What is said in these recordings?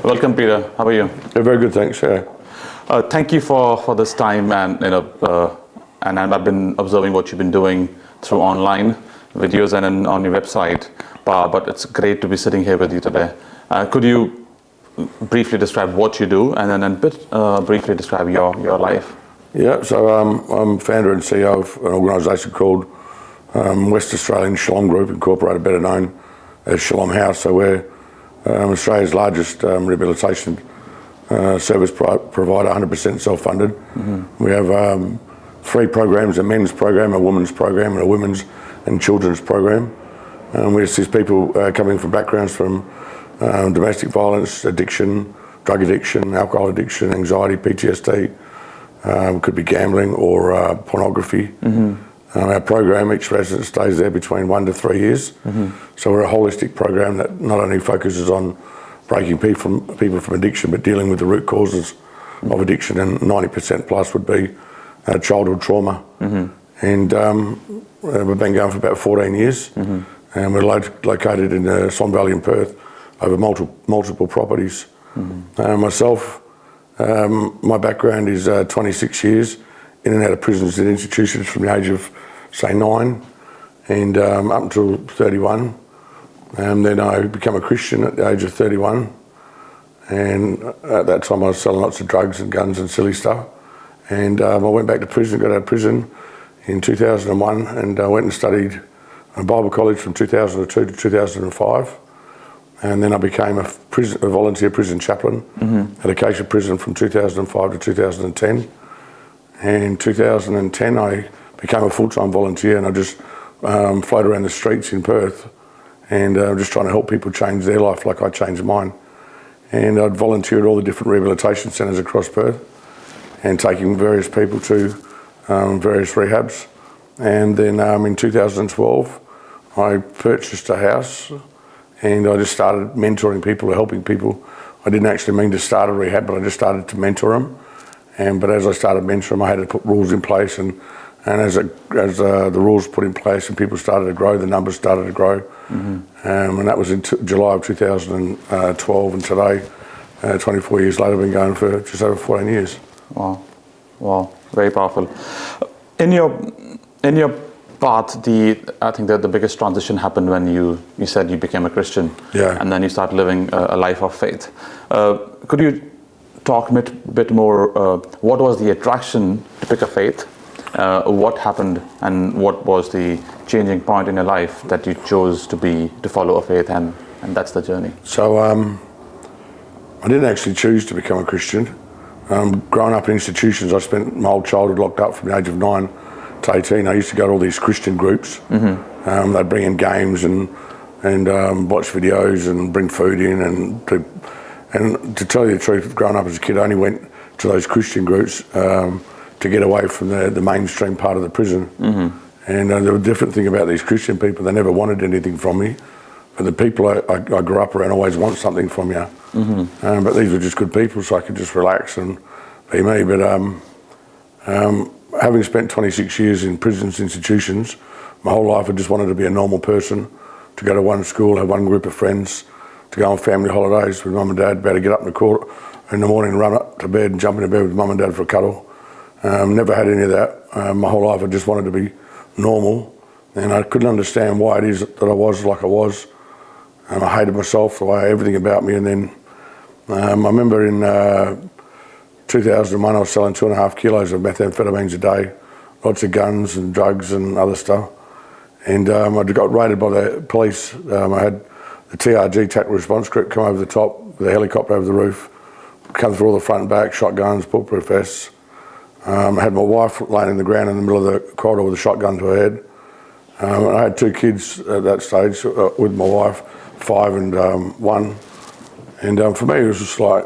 Welcome, Peter. How are you? Yeah, very good, thanks. Yeah. Thank you for this time, and and I've been observing what you've been doing through online videos and on your website. But it's great to be sitting here with you today. Could you briefly describe what you do, and then briefly describe your life? Yeah, so I'm founder and CEO of an organisation called West Australian Shalom Group Incorporated, better known as Shalom House. So we're Australia's largest rehabilitation service provider, 100% self-funded. Mm-hmm. We have 3 programs: a men's program, a women's program, and a women's and children's program. We assist people coming from backgrounds from domestic violence, addiction, drug addiction, alcohol addiction, anxiety, PTSD. Could be gambling or pornography. Mm-hmm. Our program, each resident stays there between 1 to 3 years. Mm-hmm. So we're a holistic program that not only focuses on breaking people from addiction, but dealing with the root causes of addiction, and 90% plus would be childhood trauma. Mm-hmm. And we've been going for about 14 years. Mm-hmm. And we're located in the Swan Valley in Perth over multiple properties. Mm-hmm. Myself, my background is 26 years in and out of prisons and institutions from the age of, say, 9 and up until 31. And then I became a Christian at the age of 31. And at that time I was selling lots of drugs and guns and silly stuff. And I went back to prison, got out of prison in 2001, and I went and studied at Bible College from 2002 to 2005. And then I became a volunteer prison chaplain. Mm-hmm. At Acacia Prison from 2005 to 2010. And in 2010 I became a full-time volunteer, and I just float around the streets in Perth and just trying to help people change their life like I changed mine. And I'd volunteer at all the different rehabilitation centres across Perth and taking various people to various rehabs. And then in 2012 I purchased a house, and I just started mentoring people or helping people. I didn't actually mean to start a rehab, but I just started to mentor them. But as I started mentoring them, I had to put rules in place, and as the rules put in place and people started to grow, the numbers started to grow. Mm-hmm. And that was in July of 2012, and today, 24 years later, I've been going for just over 14 years. Wow, very powerful. In your path, I think that the biggest transition happened when you said you became a Christian. Yeah. And then you start living a life of faith. Could you talk a bit more, what was the attraction to pick a faith? What happened, and what was the changing point in your life that you chose to follow a faith, and that's the journey? So I didn't actually choose to become a Christian. Growing up in institutions, I spent my whole childhood locked up from the age of 9 to 18. I used to go to all these Christian groups. Mm-hmm. They'd bring in games and watch videos and bring food in, and to tell you the truth, growing up as a kid, I only went to those Christian groups to get away from the mainstream part of the prison. Mm-hmm. And there was a different thing about these Christian people. They never wanted anything from me. But the people I grew up around always want something from you. Mm-hmm. But these were just good people, so I could just relax and be me. But having spent 26 years in prisons, institutions, my whole life I just wanted to be a normal person, to go to one school, have one group of friends, to go on family holidays with mum and dad, be able to get up in the morning, run up to bed and jump into bed with mum and dad for a cuddle. Never had any of that. My whole life I just wanted to be normal, and I couldn't understand why it is that I was like I was. And I hated myself, everything about me. And then I remember in 2001 I was selling 2.5 kilos of methamphetamines a day, lots of guns and drugs and other stuff. And I got raided by the police. I had the TRG, Tactical Response Group, come over the top with a helicopter over the roof, come through all the front and back, shotguns, bulletproof vests. I had my wife laying in the ground in the middle of the corridor with a shotgun to her head. I had 2 kids at that stage with my wife, 5 and 1. And for me it was just like,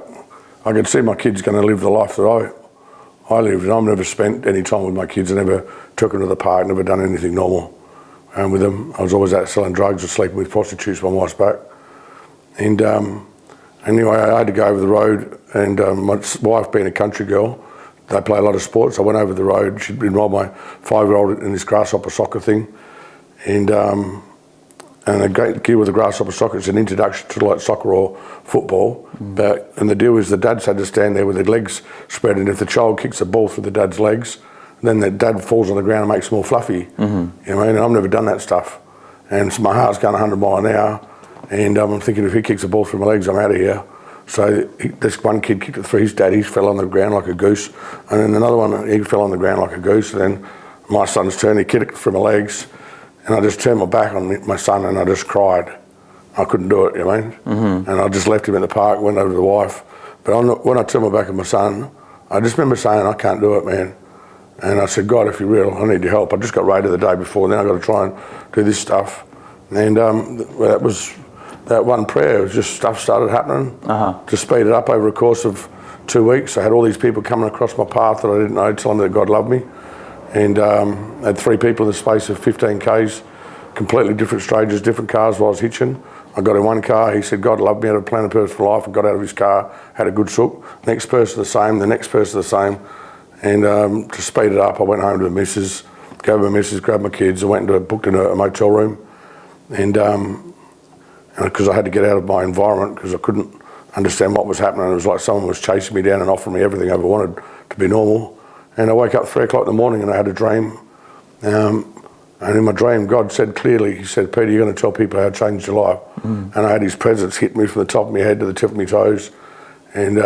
I could see my kids going to live the life that I lived. And I've never spent any time with my kids. I never took them to the park, never done anything normal with them. I was always out selling drugs or sleeping with prostitutes on my wife's back. And anyway, I had to go over the road, and my wife being a country girl, they play a lot of sports. I went over the road. She'd enrolled my 5-year-old in this grasshopper soccer thing. And And the great gear with the grasshopper soccer is an introduction to like soccer or football. And the deal is the dads had to stand there with their legs spread, and if the child kicks the ball through the dad's legs, then the dad falls on the ground and makes them all fluffy. You know what I mean? And I've never done that stuff. And so my heart's going 100 miles an hour, and I'm thinking if he kicks the ball through my legs, I'm out of here. So this one kid kicked it through his dad, he fell on the ground like a goose. And then another one, he fell on the ground like a goose. And then my son's turn, he kicked it through my legs. And I just turned my back on my son and I just cried. I couldn't do it, you know what I mean? And I just left him in the park, went over to the wife. But when I turned my back on my son, I just remember saying, I can't do it, man. And I said, God, if you're real, I need your help. I just got raided the day before, and then I got to try and do this stuff. And that was that one prayer. It was just stuff started happening. To speed it up over a course of 2 weeks, I had all these people coming across my path that I didn't know, telling me that God loved me. And I had 3 people in the space of 15 Ks, completely different strangers, different cars while I was hitching. I got in one car, he said, God loved me, I had a plan of purpose for life, and got out of his car, had a good sook. Next person the same, the next person the same. And to speed it up, I went home to the missus, grabbed my missus, grabbed my kids, I went and booked in a motel room. And because I had to get out of my environment because I couldn't understand what was happening. It was like someone was chasing me down and offering me everything I ever wanted to be normal. And I woke up 3 o'clock in the morning and I had a dream. And in my dream, God said clearly, he said, Peter, you're going to tell people how to change your life. And I had his presence hit me from the top of my head to the tip of my toes. And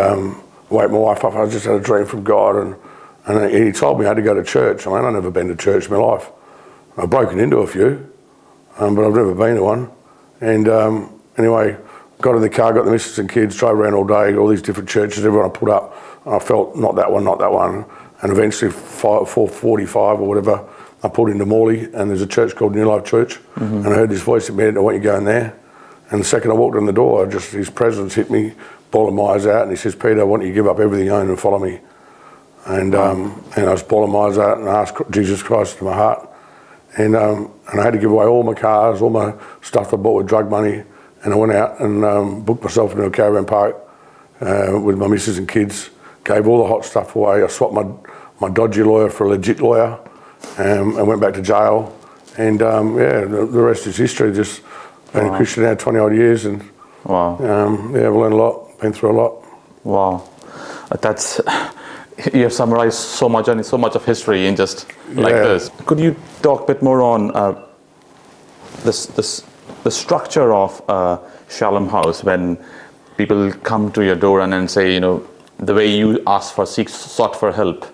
wake my wife up, I just had a dream from God. And he told me I had to go to church. I mean, I've never been to church in my life. I've broken into a few, but I've never been to one. And anyway, got in the car, got the missus and kids, drove around all day, all these different churches, everyone I put up. I felt not that one, not that one. And eventually 4:45 or whatever, I pulled into Morley and there's a church called New Life Church. And I heard this voice in my head, I want you going there. And the second I walked in the door, his presence hit me, bawling my eyes out, and he says, Peter, I want you to give up everything you own and follow me. And I was bawling my eyes out and I asked Jesus Christ to my heart. And I had to give away all my cars, all my stuff I bought with drug money. And I went out and booked myself into a caravan park with my missus and kids, gave all the hot stuff away. I swapped my dodgy lawyer for a legit lawyer and went back to jail. And the rest is history. Just been a Christian now 20 odd years. And wow. I've learned a lot, been through a lot. Wow. That's... You have summarized so much of history in just like this. Could you talk a bit more on the structure of Shalom House when people come to your door and then say, the way you sought for help?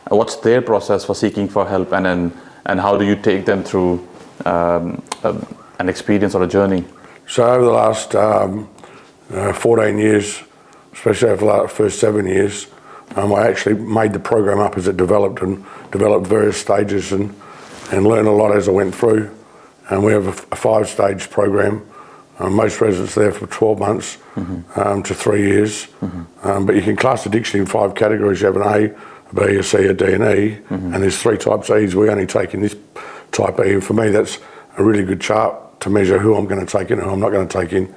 What's their process for seeking for help, and how do you take them through an experience or a journey? So over the last 14 years, especially over the first 7 years, I actually made the program up as it developed and developed various stages and learned a lot as I went through. And we have a 5-stage program. Most residents are there for 12 months to 3 years. But you can class addiction in 5 categories. You have an A, a B, a C, a D and E. And there's 3 types of E's. We only take in this type E. And for me, that's a really good chart to measure who I'm going to take in and who I'm not going to take in.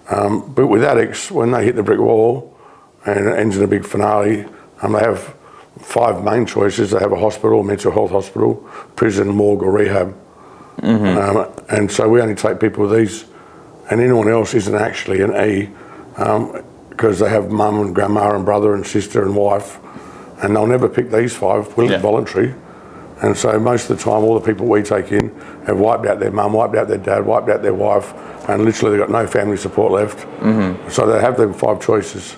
But with addicts, when they hit the brick wall, and it ends in a big finale, they have 5 main choices. They have a hospital, a mental health hospital, prison, morgue or rehab. And so we only take people with these, and anyone else isn't actually an E, because they have mum and grandma and brother and sister and wife, and they'll never pick these 5, voluntary. And so most of the time, all the people we take in have wiped out their mum, wiped out their dad, wiped out their wife, and literally they've got no family support left. So they have them 5 choices.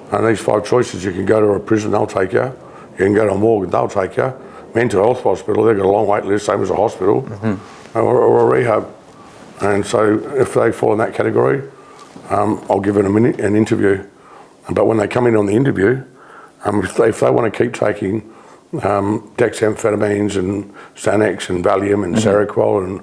And these 5 choices, you can go to a prison, they'll take you. You can go to a morgue, they'll take you. Mental health hospital, they've got a long wait list, same as a hospital, or a rehab. And so if they fall in that category, I'll give them an interview. But when they come in on the interview, if they want to keep taking dexamphetamines and Xanax and Valium and Seroquel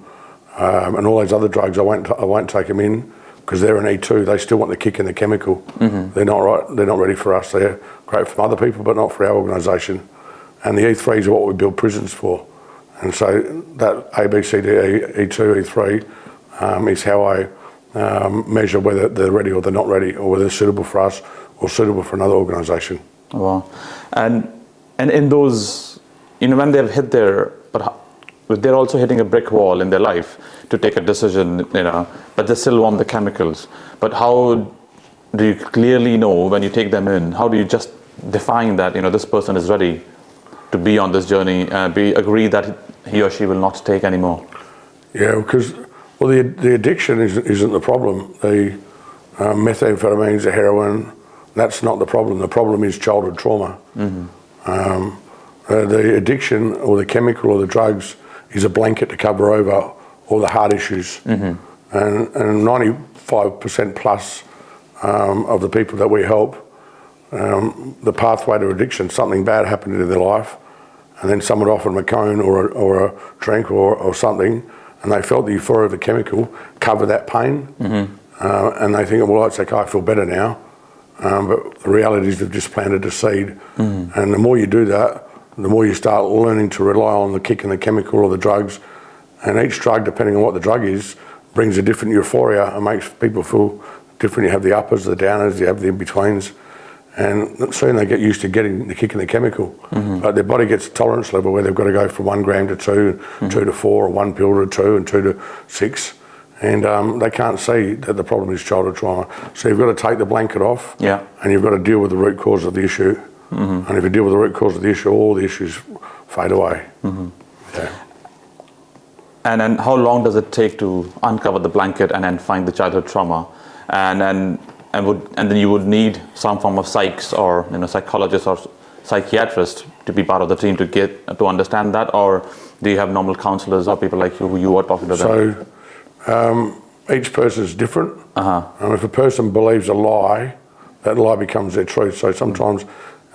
and all those other drugs, I won't take them in. Because they're an E2, they still want the kick and the chemical. They're not right. They're not ready for us. They're great for other people, but not for our organisation. And the E3s are what we build prisons for. And so that A, B, C, D, E, E2, E3 is how I measure whether they're ready or they're not ready, or whether they're suitable for us or suitable for another organisation. Wow. And in those, when they've hit there, but they're also hitting a brick wall in their life to take a decision, but they still want the chemicals. But how do you clearly know when you take them in? How do you just define that this person is ready to be on this journey, agree that he or she will not take anymore? Yeah, because the addiction isn't the problem. The methamphetamines, the heroin, that's not the problem. The problem is childhood trauma. The addiction or the chemical or the drugs is a blanket to cover over all the heart issues. And 95% plus of the people that we help, the pathway to addiction, something bad happened in their life, and then someone offered them a cone or a drink or something, and they felt the euphoria of the chemical cover that pain, and they think, well, it's okay, I feel better now. But the reality is they've just planted a seed. And the more you do that, the more you start learning to rely on the kick and the chemical or the drugs. And each drug, depending on what the drug is, brings a different euphoria and makes people feel different. You have the uppers, the downers, you have the in-betweens. And soon they get used to getting the kick and the chemical. But their body gets a tolerance level where they've got to go from 1 gram to 2, 2 to 4, or 1 pill to 2, and 2 to 6. And they can't see that the problem is childhood trauma. So you've got to take the blanket off, and you've got to deal with the root cause of the issue. And if you deal with the root cause of the issue, all the issues fade away. Yeah. And then how long does it take to uncover the blanket and then find the childhood trauma? And then you would need some form of psychs or psychologist or psychiatrist to be part of the team to understand that, or do you have normal counselors or people like you who you are talking to them? So each person is different. If a person believes a lie, that lie becomes their truth. So sometimes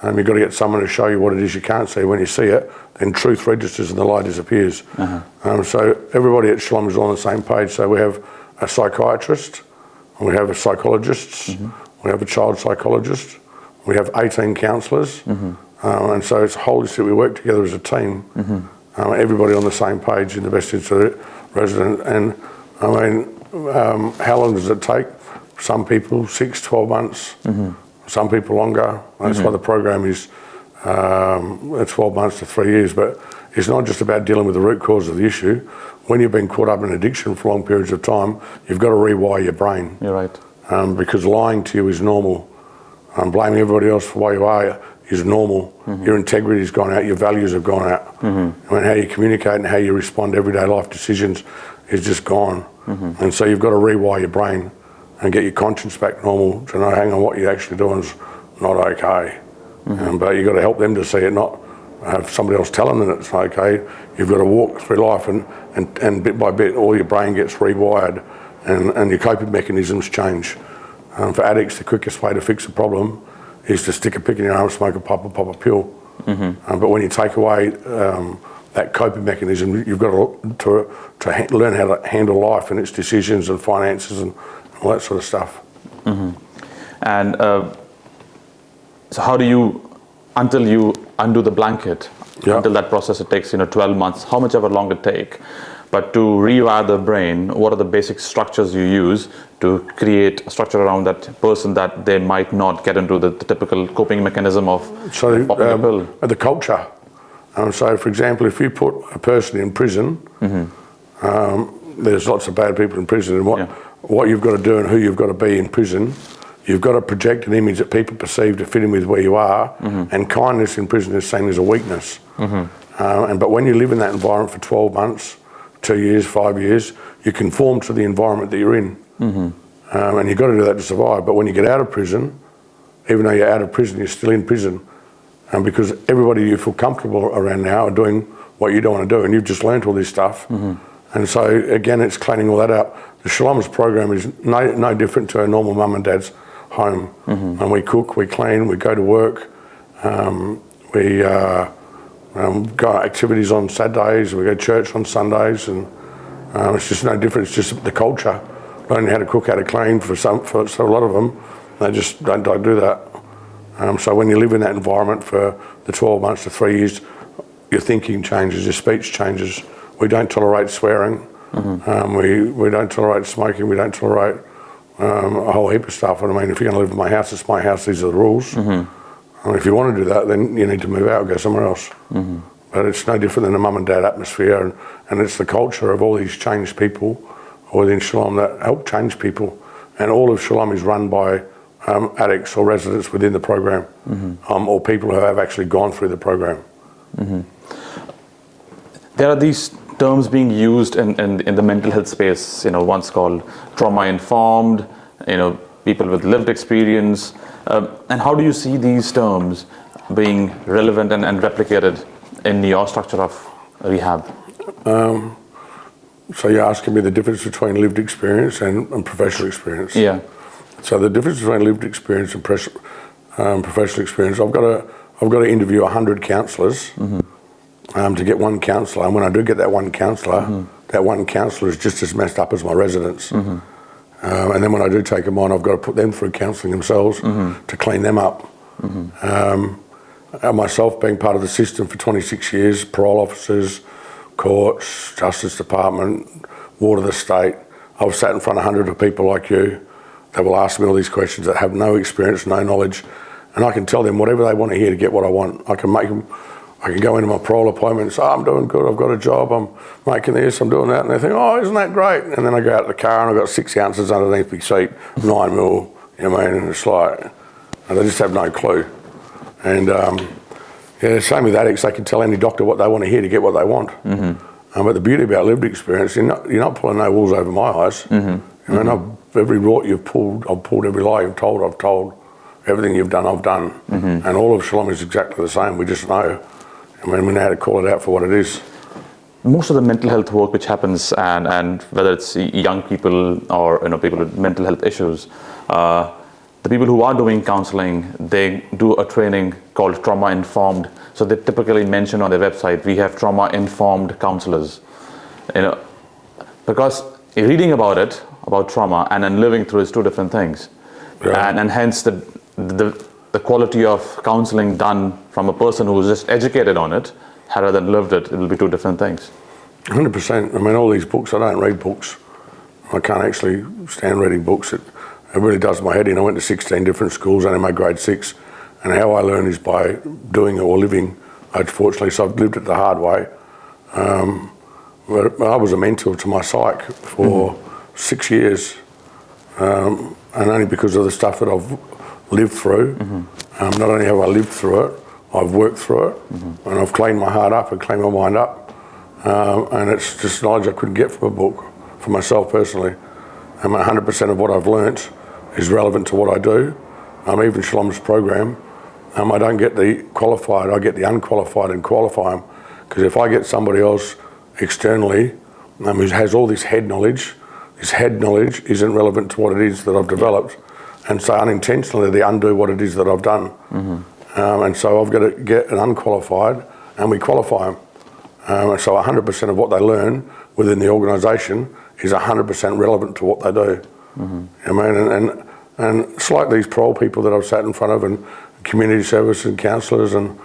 you've got to get someone to show you what it is you can't see. When you see it, then truth registers and the lie disappears. So everybody at Shalom is on the same page. So we have a psychiatrist, we have a psychologist, we have a child psychologist, we have 18 counsellors, and so it's holistic. We work together as a team, everybody on the same page in the best interest of the resident. And I mean, how long does it take? Some people 6, 12 months, some people longer. That's why the program is 12 months to 3 years. But it's not just about dealing with the root cause of the issue. When you've been caught up in addiction for long periods of time, you've got to rewire your brain. You're right. Because lying to you is normal. Blaming everybody else for why you are is normal. Your integrity has gone out, your values have gone out. And how you communicate and how you respond to everyday life decisions is just gone. And so you've got to rewire your brain and get your conscience back normal to know, hang on, what you're actually doing is not okay. But you've got to help them to see it, not have somebody else tell them that it's okay. You've got to walk through life and bit by bit all your brain gets rewired and your coping mechanisms change. For addicts, the quickest way to fix a problem is to stick a pick in your arm, smoke a pipe, or pop a pill. But when you take away that coping mechanism, you've got to learn how to handle life and its decisions and finances and all that sort of stuff. And so how do you, until you undo the blanket, until that process, it takes 12 months, how much ever long it take, but to rewire the brain, what are the basic structures you use to create a structure around that person that they might not get into the typical coping mechanism of popping a pill? The culture. So, for example, if you put a person in prison, there's lots of bad people in prison, and what you've got to do and who you've got to be in prison, you've got to project an image that people perceive to fit in with where you are, and kindness in prison is seen as a weakness. But when you live in that environment for 12 months, 2 years, 5 years, you conform to the environment that you're in. And you've got to do that to survive. But when you get out of prison, even though you're out of prison, you're still in prison. And because everybody you feel comfortable around now are doing what you don't want to do, and you've just learnt all this stuff. And so, again, it's cleaning all that up. The Shalom's program is no different to a normal mum and dad's home. And we cook, we clean, we go to work, we go activities on Saturdays, we go to church on Sundays, and it's just no different. It's just the culture. Learning how to cook, how to clean for a lot of them, they just don't do that. So when you live in that environment for the 12 months to 3 years, your thinking changes, your speech changes. We don't tolerate swearing. We don't tolerate smoking. We don't tolerate a whole heap of stuff. And I mean, if you're going to live in my house, it's my house. These are the rules. And if you want to do that, then you need to move out or go somewhere else. but it's no different than a mum and dad atmosphere, and it's the culture of all these changed people within Shalom that help change people. And all of Shalom is run by addicts or residents within the program, or people who have actually gone through the program. There are these terms being used in the mental health space, one's called trauma-informed, people with lived experience. And how do you see these terms being relevant and replicated in your structure of rehab? So you're asking me the difference between lived experience and professional experience? Yeah. So the difference between lived experience and professional experience, I've got to interview 100 counsellors to get one counsellor. And when I do get that one counsellor, that one counsellor is just as messed up as my residents. And then when I do take them on, I've got to put them through counselling themselves to clean them up. Myself being part of the system for 26 years, parole officers, courts, Justice Department, Ward of the State, I've sat in front of hundreds of people like you that will ask me all these questions that have no experience, no knowledge, and I can tell them whatever they want to hear to get what I want. I can go into my parole appointment and say, I'm doing good, I've got a job, I'm making this, I'm doing that, and they think, oh, isn't that great? And then I go out to the car and I've got 6 ounces underneath my seat, 9 mil, and it's like, and they just have no clue. And same with addicts, they can tell any doctor what they want to hear to get what they want. But the beauty about lived experience, you're not pulling no wool over my eyes. Every rort you've pulled, I've pulled. Every lie you've told, I've told. Everything you've done, I've done. And all of Shalom is exactly the same. We just know. We know how to call it out for what it is. Most of the mental health work which happens, and whether it's young people or people with mental health issues, the people who are doing counselling, they do a training called trauma-informed. So they typically mention on their website, we have trauma-informed counsellors. Because reading about trauma and then living through is 2 different things. Yeah. And hence the quality of counselling done from a person who's just educated on it, rather than lived it, will be 2 different things. 100%. All these books, I don't read books. I can't actually stand reading books. It really does my head in. I went to 16 different schools, only made grade 6. And how I learn is by doing it or living, unfortunately. So I've lived it the hard way. But I was a mentor to my psych for 6 years. And only because of the stuff that I've lived through. Not only have I lived through it, I've worked through it. And I've cleaned my heart up and cleaned my mind up. And it's just knowledge I couldn't get from a book, for myself personally. 100% of what I've learnt is relevant to what I do. Even Shalom's program, I don't get the qualified, I get the unqualified and qualify them. Because if I get somebody else externally who has all this head knowledge isn't relevant to what it is that I've developed. And so unintentionally they undo what it is that I've done. And so I've got to get an unqualified and we qualify them. So 100% of what they learn within the organisation is 100% relevant to what they do. And it's like these parole people that I've sat in front of, and community service and counsellors and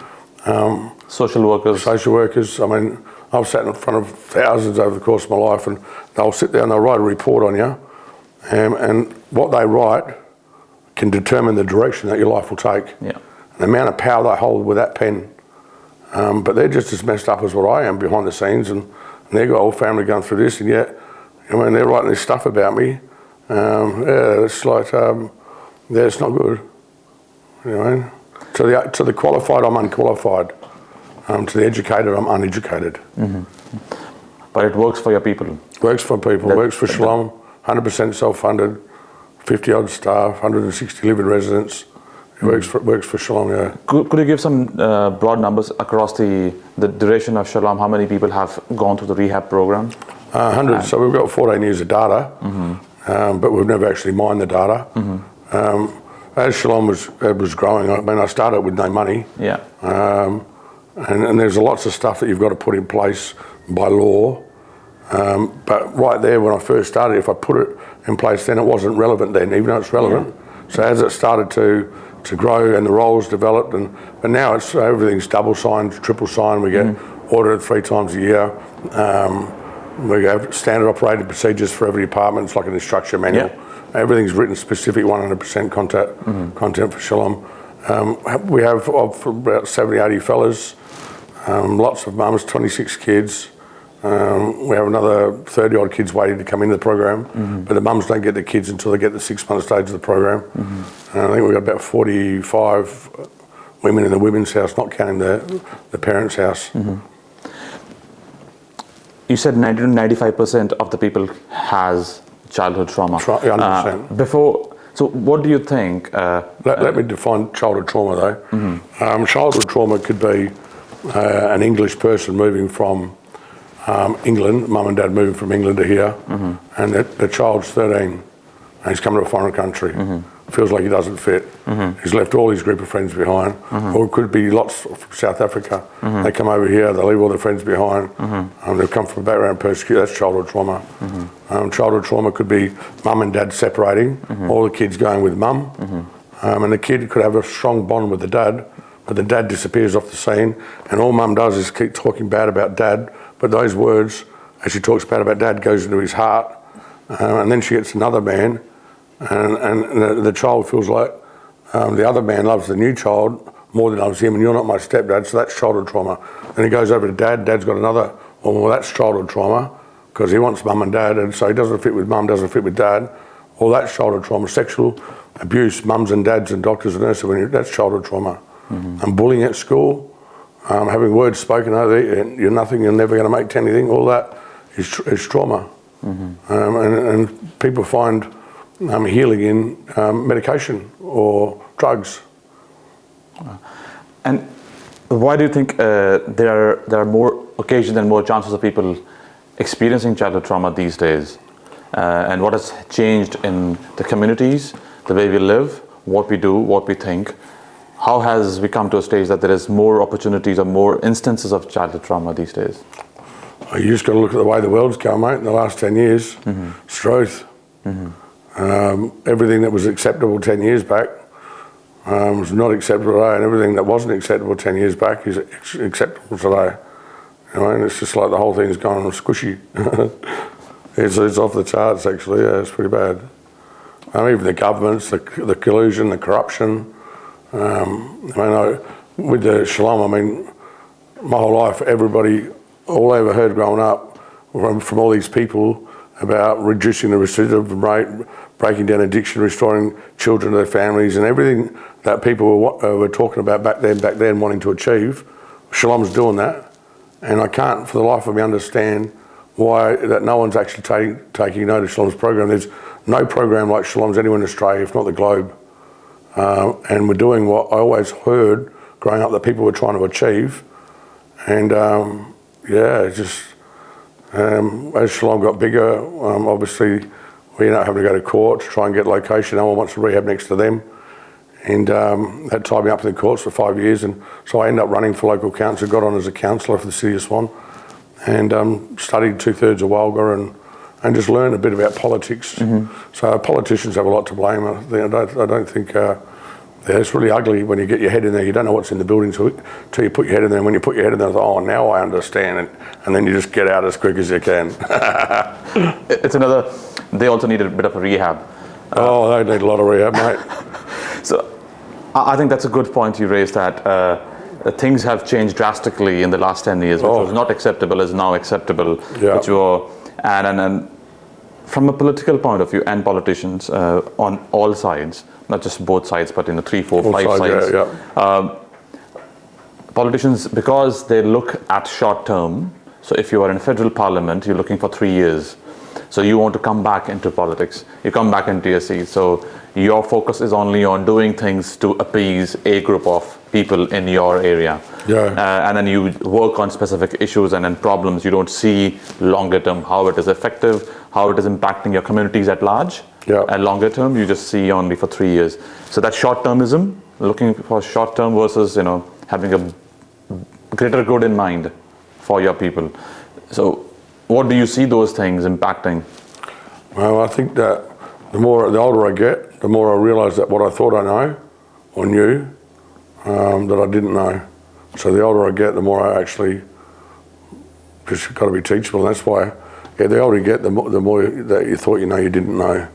social workers. I've sat in front of thousands over the course of my life, and they'll sit there and they'll write a report on you, and what they write can determine the direction that your life will take. Yeah. The amount of power they hold with that pen. But they're just as messed up as what I am behind the scenes, and they've got a whole family going through this, and yet, they're writing this stuff about me. It's like, it's not good. To the qualified, I'm unqualified. To the educated, I'm uneducated. But it works for your people. Works for people, works for Shalom, 100% self-funded, 50 odd staff, 160 living residents. It works for Shalom, yeah. Could you give some broad numbers across the duration of Shalom? How many people have gone through the rehab program? Hundreds. So we've got 14 years of data, but we've never actually mined the data. As Shalom was growing, I started with no money. Yeah. And there's lots of stuff that you've got to put in place by law. But right there, when I first started, if I put it in place then, it wasn't relevant then, even though it's relevant. Yeah. So as it started to grow and the roles developed, but now everything's double signed, triple signed. We get audited 3 times a year. We have standard operating procedures for every department. It's like an instruction manual. Yeah. Everything's written specific 100% content for Shalom. We have about 70, 80 fellas. Lots of mums, 26 kids. We have another 30 odd kids waiting to come into the program, but the mums don't get the kids until they get the 6 month stage of the program. I think we've got about 45 women in the women's house, not counting the parents' house. You said 90 to 95% of the people has childhood trauma. 100%. So what do you think? Let me define childhood trauma though. Childhood trauma could be an English person moving from England, mum and dad moving from England to here, and the child's 13 and he's come to a foreign country. Feels like he doesn't fit. He's left all his group of friends behind. Or it could be lots from South Africa. They come over here, they leave all their friends behind. They've come from a background persecuted. That's childhood trauma. Childhood trauma could be mum and dad separating, all the kids going with mum, and the kid could have a strong bond with the dad, but the dad disappears off the scene, and all mum does is keep talking bad about dad, but those words, as she talks bad about dad, goes into his heart, and then she gets another man, and the child feels like the other man loves the new child more than loves him, and you're not my stepdad, so that's childhood trauma. Then he goes over to dad, dad's got another, well that's childhood trauma, because he wants mum and dad, and so he doesn't fit with mum, doesn't fit with dad. Well, that's childhood trauma. Sexual abuse, mums and dads and doctors and nurses, that's childhood trauma. And bullying at school, having words spoken over you're nothing, you're never going to make anything, all that is trauma. And people find healing in medication or drugs. And why do you think there are more occasions and more chances of people experiencing childhood trauma these days? And what has changed in the communities, the way we live, what we do, what we think? How has we come to a stage that there is more opportunities or more instances of childhood trauma these days? You just got to look at the way the world's gone, mate, in the last 10 years. It's truth. Everything that was acceptable 10 years back was not acceptable today, and everything that wasn't acceptable 10 years back is acceptable today. You know, and it's just like the whole thing's gone squishy. It's off the charts, actually. Yeah, it's pretty bad. Even the governments, the collusion, the corruption. With the Shalom, my whole life, everybody, all I ever heard growing up from all these people about reducing the recidivism rate, breaking down addiction, restoring children to their families, and everything that people were talking about back then wanting to achieve. Shalom's doing that, and I can't for the life of me understand why that no one's actually taking note of Shalom's program. There's no program like Shalom's anywhere in Australia, if not the globe. And we're doing what I always heard growing up that people were trying to achieve. And as Shalom got bigger, obviously we ended up having to go to court to try and get location. No one wants to rehab next to them. And that tied me up in the courts for 5 years. And so I ended up running for local council, got on as a councillor for the city of Swan, and studied 2/3 of Walga and just learned a bit about politics. So politicians have a lot to blame. I don't think it's really ugly when you get your head in there. You don't know what's in the building till you put your head in there. And when you put your head in there, now I understand it. And then you just get out as quick as you can. They also need a bit of a rehab. They need a lot of rehab, mate. So I think that's a good point you raised, that things have changed drastically in the last 10 years. Which was not acceptable is now acceptable. Yeah. And from a political point of view, and politicians on all sides, not just both sides, but 3, 4, 5 sides. Yeah. Politicians, because they look at short term, so if you are in federal parliament, you're looking for 3 years. So you want to come back into politics, you come back into your seat. So your focus is only on doing things to appease a group of people in your area. Yeah. And then you work on specific issues and then problems. You don't see longer term how it is effective, how it is impacting your communities at large. Yeah. And longer term, you just see only for 3 years. So that short-termism, looking for short-term versus having a greater good in mind for your people. So what do you see those things impacting? Well, I think that the older I get, the more I realise that what I thought I know or knew, that I didn't know. So the older I get, the more I actually just got to be teachable. And that's why, the older you get, the more that you thought you know you didn't know.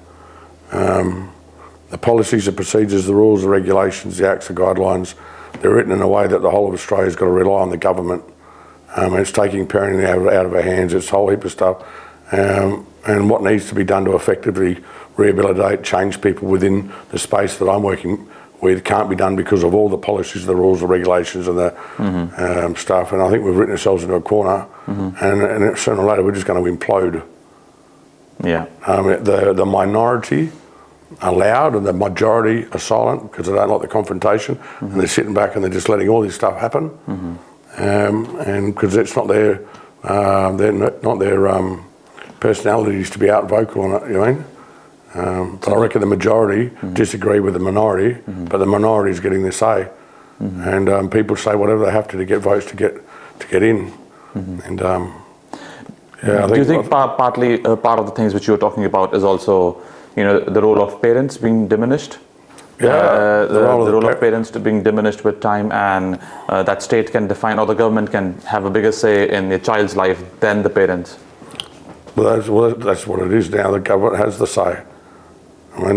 The policies, the procedures, the rules, the regulations, the acts, the guidelines, they're written in a way that the whole of Australia's got to rely on the government It's taking parenting out of our hands. It's a whole heap of stuff. And what needs to be done to effectively rehabilitate, change people within the space that I'm working with can't be done because of all the policies, the rules, the regulations and the stuff. And I think we've written ourselves into a corner and sooner or later we're just going to implode. Yeah. The minority are loud and the majority are silent because they don't like the confrontation and they're sitting back and they're just letting all this stuff happen. And because it's not their personalities to be out vocal on it, you know what I mean? But I reckon the majority disagree with the minority, but the minority is getting their say. And people say whatever they have to get votes to get in. And yeah, do you think partly part of the things which you were talking about is also, you know, the role of parents being diminished? Yeah, the role of parents being diminished with time, and that state can define, or the government can have a bigger say in the child's life than the parents. Well, that's what it is now. The government has the say. I mean,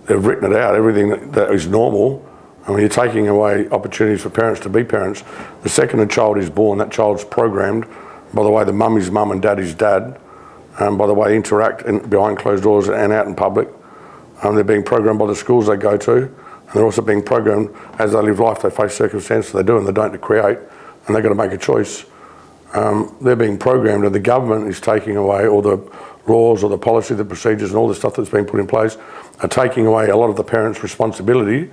they've written it out. Everything that is normal. I mean, you're taking away opportunities for parents to be parents. The second a child is born, that child's programmed. By the way, the mum is mum and dad is dad. By the way, interact behind closed doors and out in public. They're being programmed by the schools they go to. And they're also being programmed as they live life. They face circumstances they do and they don't to create. And they've got to make a choice. They're being programmed, and the government is taking away all the laws or the policy, the procedures and all the stuff that's been put in place are taking away a lot of the parents' responsibility,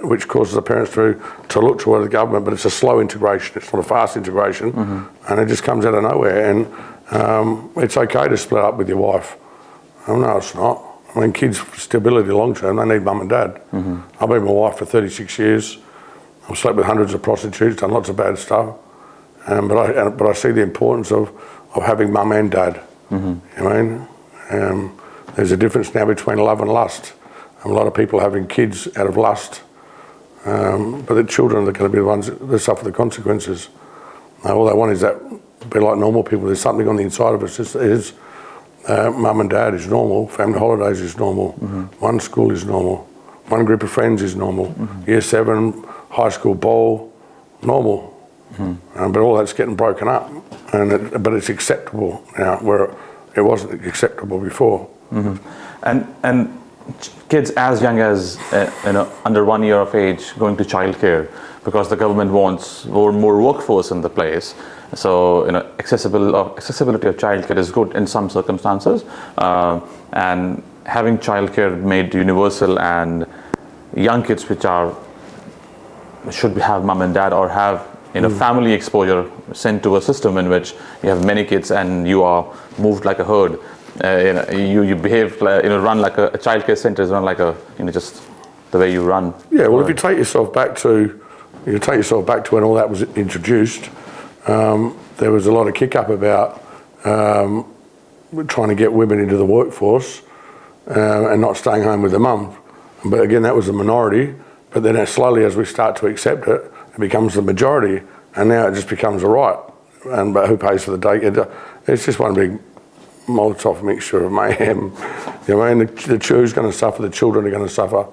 which causes the parents to look toward the government, but it's a slow integration, it's not a fast integration, and it just comes out of nowhere. And it's okay to split up with your wife. Oh, no, it's not. I mean, kids' stability long term, they need mum and dad. I've been with my wife for 36 years. I've slept with hundreds of prostitutes, done lots of bad stuff. But I see the importance of having mum and dad. You know what I mean? There's a difference now between love and lust. A lot of people having kids out of lust, but the children are going to be the ones that suffer the consequences. All they want is that be like normal people. There's something on the inside of us. Is mum and dad is normal. Family holidays is normal. One school is normal. One group of friends is normal. Year 7 high school ball, normal. But all that's getting broken up, but it's acceptable now where it wasn't acceptable before. And kids as young as under 1 year of age going to childcare because the government wants more workforce in the place. So accessibility of childcare is good in some circumstances, and having childcare made universal, and young kids should have mum and dad or have family exposure sent to a system in which you have many kids and you are moved like a herd. You behave run like a childcare center is run like just the way you run. Yeah, well, if you take yourself back to when all that was introduced, there was a lot of kick up about trying to get women into the workforce and not staying home with their mum. But again, that was a minority. But then slowly, as we start to accept it, it becomes the majority, and now it just becomes a right. But who pays for the day? It's just one big Molotov mixture of mayhem. You know what I mean? Who's going to suffer? The children are going to suffer.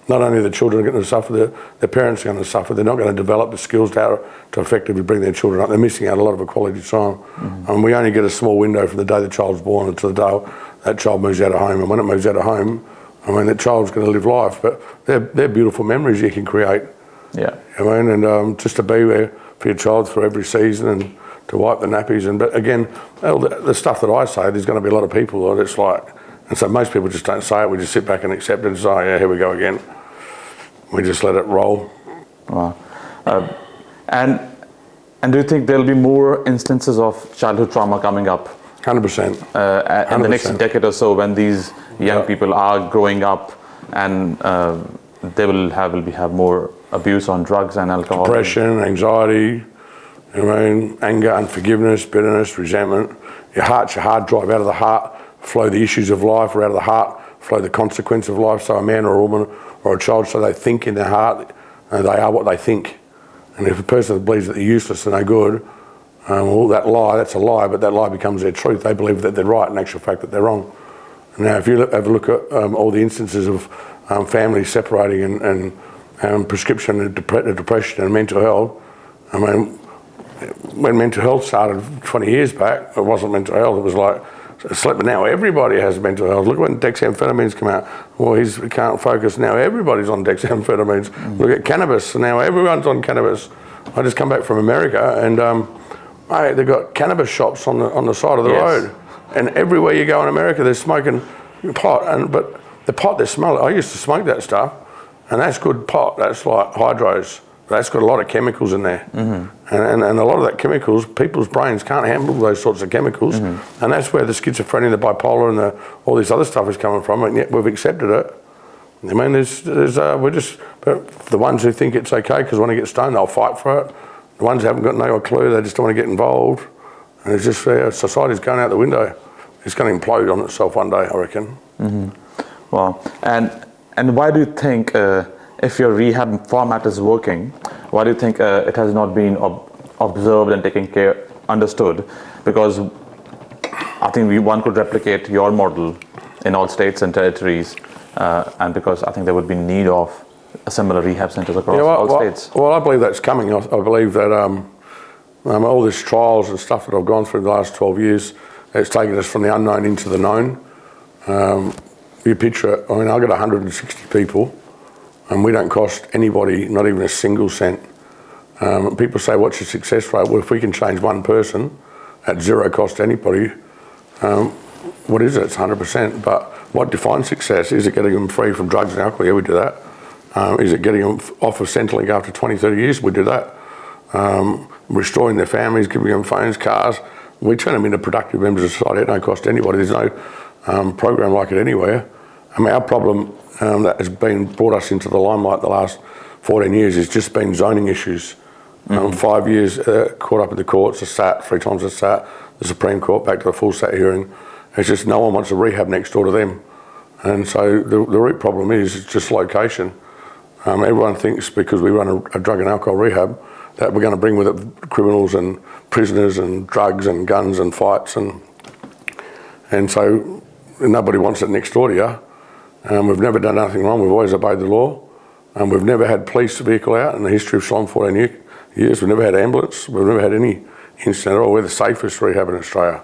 Not only the children are going to suffer, their parents are going to suffer. They're not going to develop the skills to effectively bring their children up. They're missing out a lot of a quality time. And we only get a small window from the day the child's born until the day that child moves out of home. And when it moves out of home, I mean, that child's going to live life. But they're beautiful memories you can create. Yeah. You know what I mean? And just to be there for your child through every season and to wipe the nappies. But again, the stuff that I say, there's going to be a lot of people that it's like, and so most people just don't say it. We just sit back and accept it and say, yeah, here we go again. We just let it roll. Wow. And do you think there'll be more instances of childhood trauma coming up? 100%. In the next decade or so, when these young people are growing up, and they will have more abuse on drugs and alcohol, depression, anxiety, you know, anger, unforgiveness, bitterness, resentment. Your heart's your hard drive. Out of the heart flow the issues of life, or out of the heart flow the consequence of life. So a man or a woman or a child, so they think in their heart, and they are what they think. And if a person believes that they're useless and no good, well, that's a lie, but that lie becomes their truth. They believe that they're right, in actual fact that they're wrong. Now, if you have a look at all the instances of families separating and prescription and depression and mental health, I mean, when mental health started 20 years back, it wasn't mental health, it was like sleep. Now everybody has mental health. Look when dexamphetamines come out. Well, he can't focus. Now everybody's on dexamphetamines. Look at cannabis. Now everyone's on cannabis. I just come back from America and mate, they've got cannabis shops on the side of the road. And everywhere you go in America, they're smoking pot. But the pot they smell, I used to smoke that stuff, and that's good pot. That's like hydros. That's got a lot of chemicals in there. And a lot of that chemicals, people's brains can't handle those sorts of chemicals. And that's where the schizophrenia, the bipolar, and all this other stuff is coming from, and yet we've accepted it. I mean, but the ones who think it's okay because when they get stoned, they'll fight for it. The ones who haven't got no clue, they just don't want to get involved. And it's just, society's going out the window. It's going to implode on itself one day, I reckon. Wow. And why do you think, if your rehab format is working, why do you think it has not been observed and understood? Because I think one could replicate your model in all states and territories, and because I think there would be need of similar rehab centers across all states. Well, I believe that's coming. I believe that all these trials and stuff that I've gone through the last 12 years, it's taken us from the unknown into the known. You picture it, I mean, I've got 160 people, and we don't cost anybody, not even a single cent. People say, what's your success rate? Well, if we can change one person at zero cost to anybody, what is it? It's 100%. But what defines success? Is it getting them free from drugs and alcohol? Yeah, we do that. Is it getting them off of Centrelink after 20, 30 years? We do that. Restoring their families, giving them phones, cars. We turn them into productive members of society at no cost to anybody. There's no program like it anywhere. I mean, our problem that has been brought us into the limelight the last 14 years has just been zoning issues. 5 years caught up in the courts, the SAT, 3 times the SAT, the Supreme Court, back to the full SAT hearing. It's just no one wants a rehab next door to them. And so the root problem is just location. Everyone thinks because we run a drug and alcohol rehab that we're going to bring with it criminals and prisoners and drugs and guns and fights. And so nobody wants it next door to you. We've never done nothing wrong. We've always obeyed the law. We've never had police vehicle out in the history of Shalom 14 years. We've never had ambulance. We've never had any incident at all. We're the safest rehab in Australia.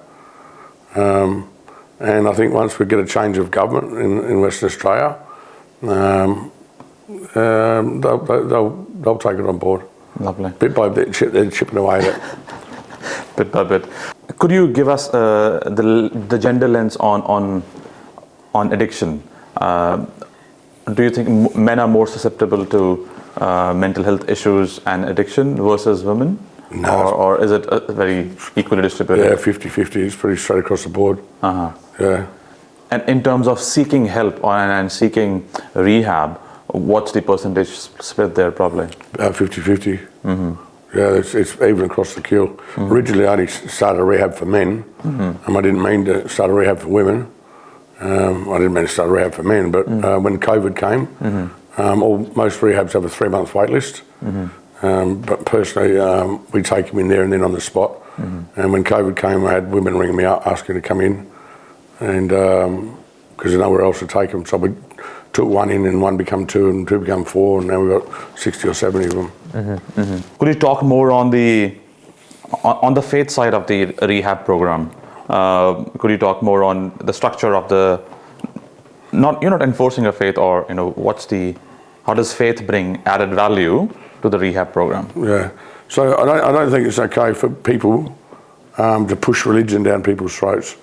And I think once we get a change of government in Western Australia, they'll take it on board. Lovely. Bit by bit, they're chipping away at it. Bit by bit. Could you give us the gender lens on addiction? Do you think men are more susceptible to mental health issues and addiction versus women? No. Or is it very equally distributed? Yeah, 50-50. It's pretty straight across the board. Yeah. And in terms of seeking help and seeking rehab, what's the percentage split there probably? 50-50. Yeah, it's even across the queue. Originally, I only started a rehab for men, and I didn't mean to start a rehab for women. I didn't mean to start a rehab for men, but when COVID came, most rehabs have a 3-month wait list. But personally, we take them in there and then on the spot. And when COVID came, I had women ringing me up asking to come in, and because there's nowhere else to take them. So we took one in, and one become 2, and 2 become 4, and now we've got 60 or 70 of them. Could you talk more on the faith side of the rehab program? Could you talk more on the structure of you're not enforcing a faith, or how does faith bring added value to the rehab program? Yeah, so I don't think it's okay for people to push religion down people's throats.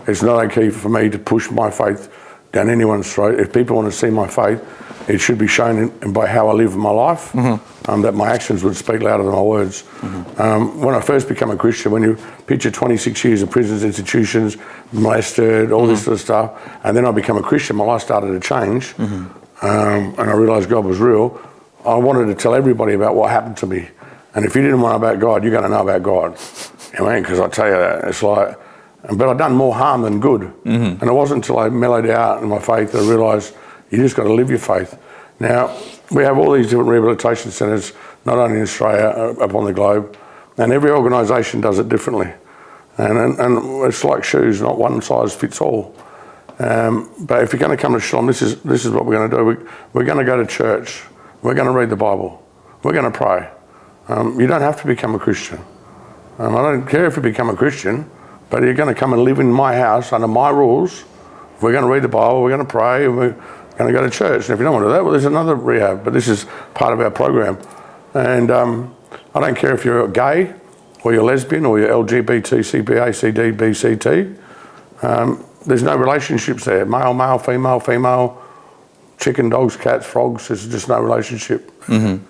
It's not okay for me to push my faith down anyone's throat. If people want to see my faith, it should be shown by how I live my life, that my actions would speak louder than my words. When I first became a Christian, when you picture 26 years of prisons, institutions, molested, all this sort of stuff, and then I became a Christian, my life started to change, and I realised God was real. I wanted to tell everybody about what happened to me. And if you didn't know about God, you're going to know about God. You know, because I tell you that, it's like, but I've done more harm than good. And it wasn't until I mellowed out in my faith that I realised you just got to live your faith. Now, we have all these different rehabilitation centres, not only in Australia, up on the globe, and every organisation does it differently. And it's like shoes, not one size fits all. But if you're going to come to Shalom, this is what we're going to do. We're going to go to church. We're going to read the Bible. We're going to pray. You don't have to become a Christian. I don't care if you become a Christian, but you're going to come and live in my house under my rules. We're going to read the Bible, we're going to pray, and we're going to go to church. And if you don't want to do that, well, there's another rehab, but this is part of our program. And I don't care if you're gay, or you're lesbian, or you're LGBT, CPA, CD, BCT. There's no relationships there. Male, male, female, female, chicken, dogs, cats, frogs. There's just no relationship. Mm-hmm.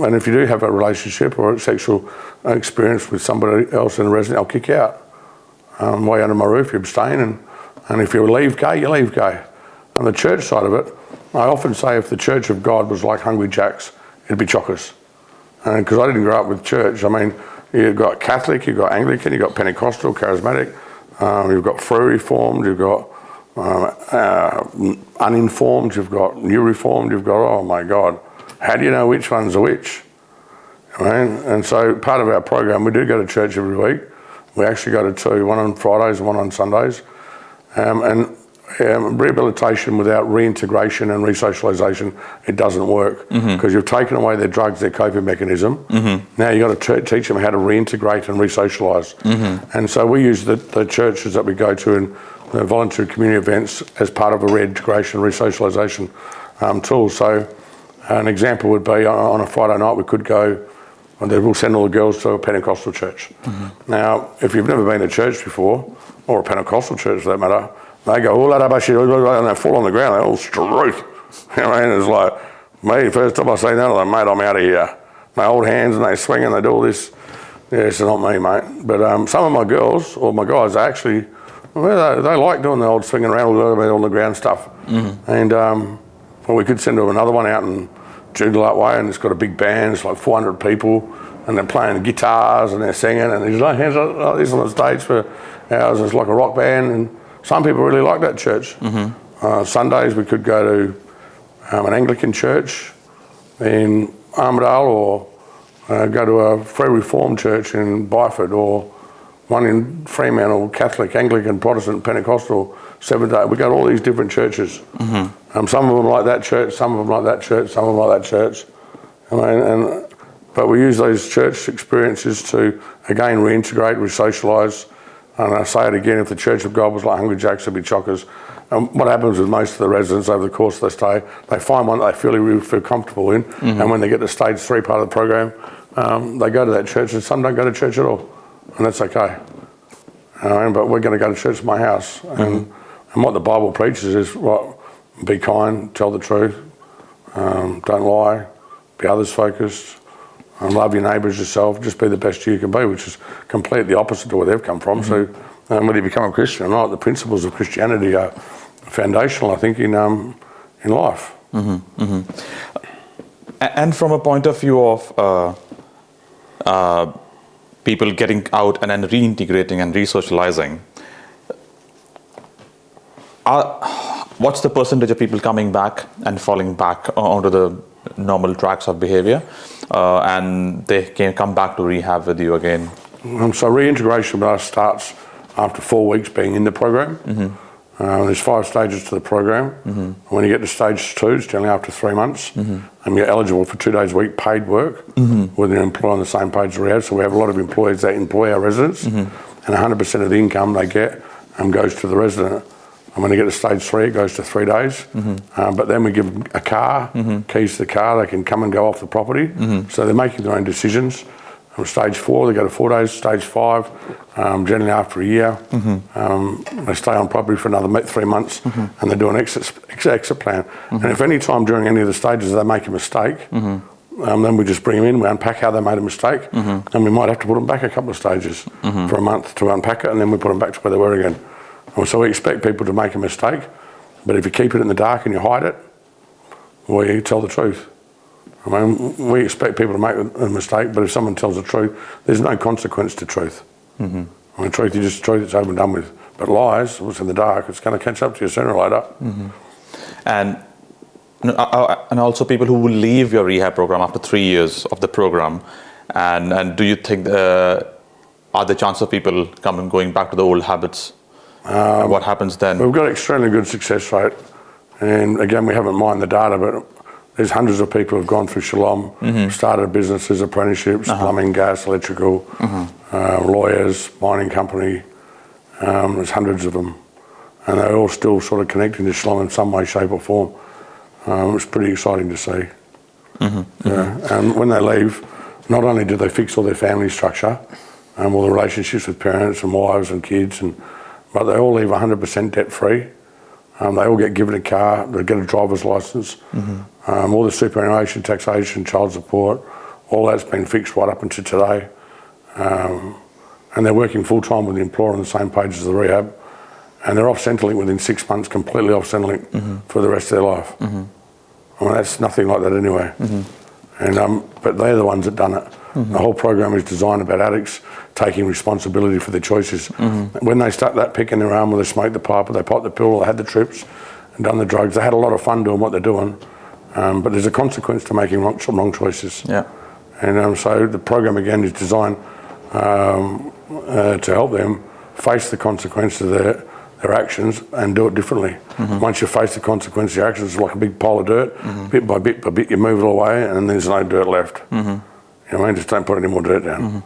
And if you do have a relationship or a sexual experience with somebody else in a resident, I'll kick you out. Way under my roof, you abstain, and if you leave gay, you leave gay. On the church side of it, I often say if the Church of God was like Hungry Jack's, it'd be chockers. Because I didn't grow up with church. I mean, you've got Catholic, you've got Anglican, you've got Pentecostal, Charismatic, you've got Free Reformed, you've got Uninformed, you've got New Reformed, you've got, oh my God, how do you know which one's which? I mean, and so part of our program, we do go to church every week. We actually go to two, one on Fridays and one on Sundays. Rehabilitation without reintegration and resocialisation, it doesn't work because you've taken away their drugs, their coping mechanism. Now you've got to teach them how to reintegrate and resocialise. And so we use the churches that we go to in the voluntary community events as part of a reintegration, resocialisation tool. So an example would be on a Friday night we could go, and we'll send all the girls to a Pentecostal church. Now, if you've never been to church before, or a Pentecostal church for that matter, they go, oh, and they fall on the ground, they're all straight. You know what I mean? It's like, me, first time I say that, I'm like, mate, I'm out of here. They hold hands and they swing and they do all this. Yeah, it's not me, mate. But some of my girls, or my guys, actually, well, they like doing the old swinging around on the ground stuff. And well, we could send them another one out in Joondalup way, and it's got a big band, it's like 400 people, and they're playing guitars and they're singing, and there's like hands like this on the stage for hours. It's like a rock band, and some people really like that church. Sundays we could go to an Anglican church in Armidale, or go to a Free Reformed church in Byford, or one in Fremantle, Catholic, Anglican, Protestant, Pentecostal, Seventh-day. We go to all these different churches. Some of them like that church, some of them like that church, some of them like that church. I mean, but we use those church experiences to, again, reintegrate, resocialise. And I say it again, if the Church of God was like Hungry Jack's, it'd be chockers. And what happens with most of the residents over the course of their stay, they find one that they really feel comfortable in, and when they get to stage 3 part of the program, they go to that church, and some don't go to church at all, and that's okay. But we're going to go to church at my house, and what the Bible preaches is, well, be kind, tell the truth, don't lie, be others focused, and love your neighbour as yourself, just be the best you can be, which is completely opposite to where they've come from. So whether you become a Christian or not, the principles of Christianity are foundational, I think, in life. And from a point of view of people getting out and then reintegrating and resocializing, what's the percentage of people coming back and falling back onto the normal tracks of behavior, and they can come back to rehab with you again? So reintegration with us starts after 4 weeks being in the program. There's 5 stages to the program. When you get to stage 2, it's generally after 3 months, and you're eligible for 2 days a week paid work with an employer on the same page as Rehab. So we have a lot of employees that employ our residents, and 100% of the income they get goes to the resident. And when they get to stage 3, it goes to 3 days. But then we give them a car, keys to the car, they can come and go off the property. So they're making their own decisions. From stage 4, they go to 4 days. Stage 5, generally after a year, they stay on property for another 3 months, and they do an exit plan. And if any time during any of the stages they make a mistake, then we just bring them in, we unpack how they made a mistake, and we might have to put them back a couple of stages for a month to unpack it, and then we put them back to where they were again. So we expect people to make a mistake, but if you keep it in the dark and you hide it, well, you tell the truth. I mean, we expect people to make a mistake, but if someone tells the truth, there's no consequence to truth. I mean, truth is just truth, it's over and done with. But lies, what's in the dark, it's going to catch up to you sooner or later. And also people who will leave your rehab program after 3 years of the program, and do you think are the chance of people going back to the old habits? What happens then? We've got extremely good success rate, and again, we haven't mined the data, but there's hundreds of people who've gone through Shalom, started businesses, apprenticeships, plumbing, gas, electrical, lawyers, mining company. There's hundreds of them. And they're all still sort of connecting to Shalom in some way, shape or form. It's pretty exciting to see. And when they leave, not only do they fix all their family structure, all the relationships with parents and wives and kids, but they all leave 100% debt-free. They all get given a car, they get a driver's licence, all the superannuation, taxation, child support, all that's been fixed right up until today. And they're working full-time with the employer on the same page as the rehab, and they're off Centrelink within 6 months, completely off Centrelink for the rest of their life. I mean, that's nothing like that anyway. But they're the ones that done it. The whole program is designed about addicts taking responsibility for their choices. When they stuck that pick in their arm, or they smoked the pipe, or they popped the pill, or they had the trips and done the drugs, they had a lot of fun doing what they're doing. But there's a consequence to making wrong choices. And so the program again is designed to help them face the consequence of their actions and do it differently. Once you face the consequence of your actions, it's like a big pile of dirt. Bit by bit, you move it away, and there's no dirt left. You know what I mean? Just don't put any more dirt down.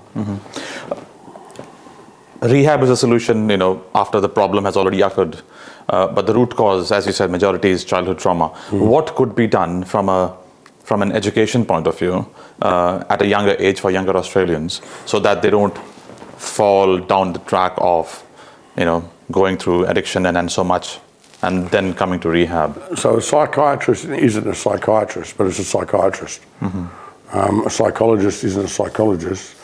Rehab is a solution, after the problem has already occurred. But the root cause, as you said, majority is childhood trauma. What could be done from an education point of view at a younger age for younger Australians, so that they don't fall down the track of, going through addiction and so much, and then coming to rehab? So a psychiatrist isn't a psychiatrist, but it's a psychiatrist. A psychologist isn't a psychologist,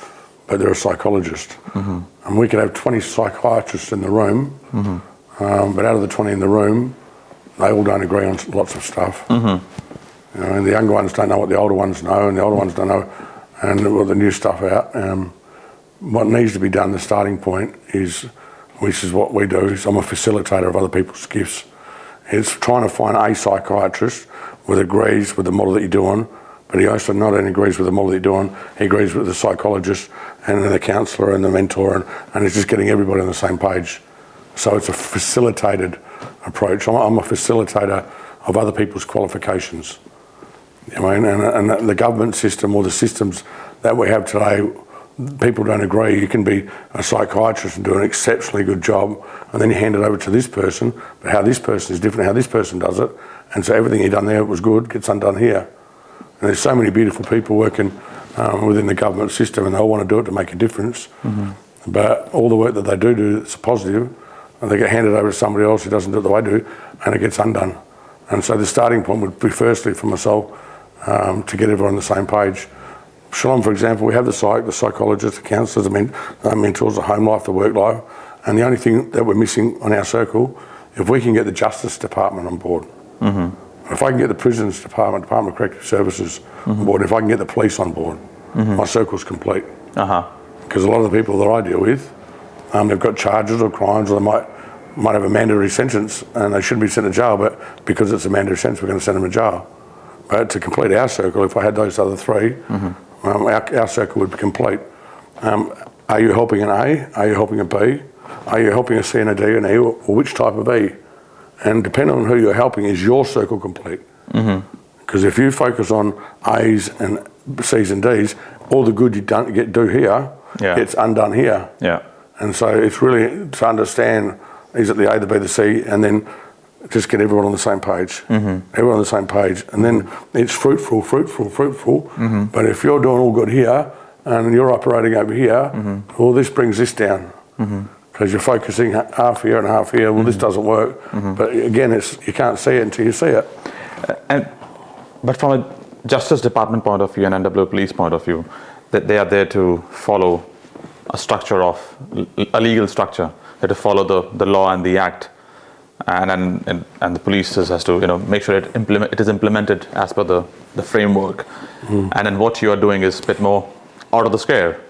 but they're a psychologist. And we could have 20 psychiatrists in the room, but out of the 20 in the room, they all don't agree on lots of stuff. And the younger ones don't know what the older ones know, and the older ones don't know the new stuff out. What needs to be done, the starting point is, which is what we do, is I'm a facilitator of other people's gifts. It's trying to find a psychiatrist that agrees with the model that you're doing, but he also not only agrees with the model that you're doing, he agrees with the psychologist and the counsellor and the mentor, and it's just getting everybody on the same page. So it's a facilitated approach. I'm a facilitator of other people's qualifications. And the government system, or the systems that we have today, people don't agree. You can be a psychiatrist and do an exceptionally good job, and then you hand it over to this person, but how this person is different, how this person does it, and so everything he done there was good gets undone here. And there's so many beautiful people working within the government system, and they all want to do it to make a difference. But all the work that they do that's positive, and they get handed over to somebody else who doesn't do it the way they do, and it gets undone. And so the starting point would be firstly for myself to get everyone on the same page. Shalom, for example, we have the psychologists, the counsellors, the mentors, the home life, the work life, and the only thing that we're missing on our circle, if we can get the Justice Department on board, if I can get the Prisons Department, Department of Corrective Services on board, if I can get the police on board, my circle's complete. Because a lot of the people that I deal with, they've got charges or crimes, or they might have a mandatory sentence, and they shouldn't be sent to jail, but because it's a mandatory sentence, we're going to send them to jail. But to complete our circle, if I had those other three, our circle would be complete. Are you helping an A? Are you helping a B? Are you helping a C and a D and E, or which type of E? And depending on who you're helping, is your circle complete? Because if you focus on A's and C's and D's, all the good you do here gets undone here. And so it's really to understand, is it the A, the B, the C, and then just get everyone on the same page. Everyone on the same page. And then it's fruitful. But if you're doing all good here and you're operating over here, well, this brings this down. Because you're focusing half here and half here. Well, this doesn't work. But again, you can't see it until you see it. But from a Justice Department point of view and NW Police point of view, that they are there to follow a structure of a legal structure. They have to follow the law and the act. And the police has to make sure it is implemented as per the framework. And then what you are doing is a bit more out of the square.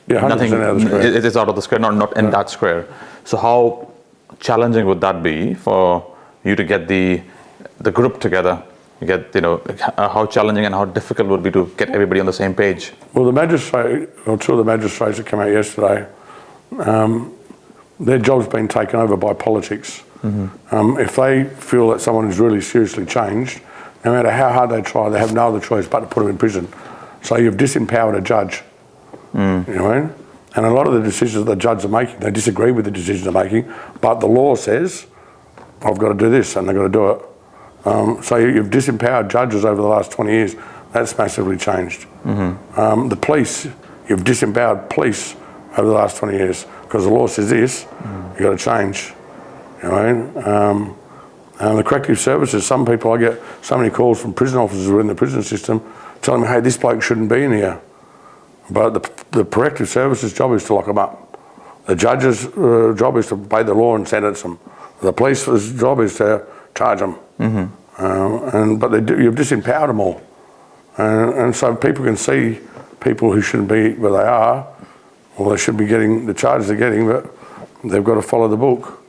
Nothing. Out of the square. It is out of the square, not in that square. So how challenging would that be for you to get the group together? How challenging and how difficult would it be to get everybody on the same page? Well, two of the magistrates that came out yesterday, their job's been taken over by politics. If they feel that someone is really seriously changed, no matter how hard they try, they have no other choice but to put them in prison. So you've disempowered a judge. You know what I mean? And a lot of the decisions the judges are making, they disagree with the decisions they're making, but the law says, I've got to do this, and they've got to do it. So you've disempowered judges over the last 20 years. That's massively changed. The police, you've disempowered police over the last 20 years because the law says this, you've got to change. You know what I mean? And the corrective services, some people, I get so many calls from prison officers who are in the prison system telling me, hey, this bloke shouldn't be in here. But the corrective services job is to lock them up. The judge's job is to obey the law and sentence them. The police's job is to charge them. But you've disempowered them all. And so people can see people who shouldn't be where they are, or they should be getting the charges they're getting, but they've got to follow the book.